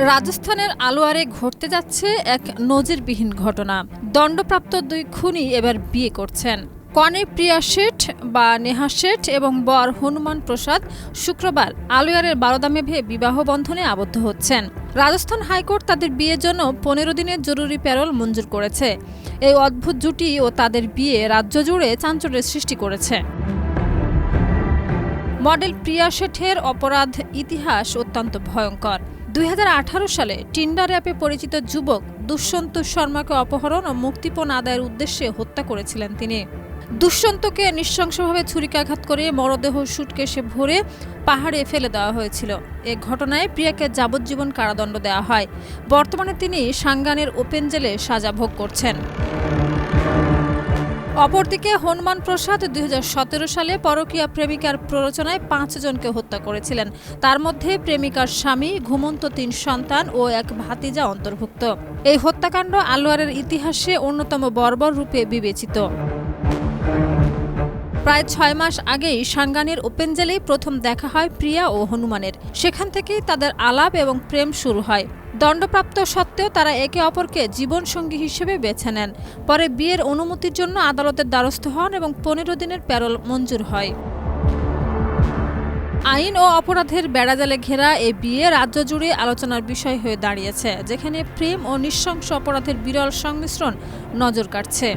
রাজস্থানের আলোয়ারে ঘটতে যাচ্ছে এক নজিরবিহীন ঘটনা। দণ্ডপ্রাপ্ত দুই খুনি এবার বিয়ে করছেন। কনে প্রিয়া শেঠ বা নেহা শেঠ এবং বর হনুমান প্রসাদ শুক্রবার আলোয়ারের বারোদামেভে বিবাহ বন্ধনে আবদ্ধ হচ্ছেন। রাজস্থান হাইকোর্ট তাদের বিয়ের জন্য 15 দিনের জরুরি প্যারোল মঞ্জুর করেছে। এই অদ্ভুত জুটি ও তাদের বিয়ে রাজ্য জুড়ে চাঞ্চল্যের সৃষ্টি করেছে। মডেল প্রিয়া শেঠের অপরাধ ইতিহাস অত্যন্ত ভয়ঙ্কর। 2018 সালে টিন্ডার অ্যাপে পরিচিত যুবক দুষ্যন্ত শর্মাকে অপহরণ ও মুক্তিপণ আদায়ের উদ্দেশ্যে হত্যা করেছিলেন তিনি। দুষ্যন্তকে নৃশংসভাবে ছুরিকাঘাত করে মরদেহ সুটকেসে ভরে পাহাড়ে ফেলে দেওয়া হয়েছিল। এ ঘটনায় প্রিয়াকে যাবজ্জীবন কারাদণ্ড দেওয়া হয়। বর্তমানে তিনি সাঙ্গানের ওপেন জেলে সাজা ভোগ করছেন। অপরদিকে হনুমান প্রসাদ 2017 সালে পরকীয়া প্রেমিকার প্ররোচনায় 5 জনকে হত্যা করেছিলেন। তার মধ্যে প্রেমিকার স্বামী, ঘুমন্ত 3 সন্তান ও এক ভাতিজা অন্তর্ভুক্ত। এই হত্যাকাণ্ড আলোয়ারের ইতিহাসে অন্যতম বর্বর রূপে বিবেচিত। প্রায় 6 মাস আগেই সাঙ্গানের ওপেন জেলেই প্রথম দেখা হয় প্রিয়া ও হনুমানের। সেখান থেকেই তাদের আলাপ এবং প্রেম শুরু হয়। দণ্ডপ্রাপ্ত সত্ত্বেও তারা একে অপরকে জীবনসঙ্গী হিসেবে বেছে নেন। পরে বিয়ের অনুমতির জন্য আদালতের দ্বারস্থ হন এবং 15 দিনের প্যারোল মঞ্জুর হয়। আইন ও অপরাধের বেড়াজালে ঘেরা এই বিয়ে রাজ্য জুড়ে আলোচনার বিষয় হয়ে দাঁড়িয়েছে, যেখানে প্রেম ও নৃশংস অপরাধের বিরল সংমিশ্রণ নজর কাটছে।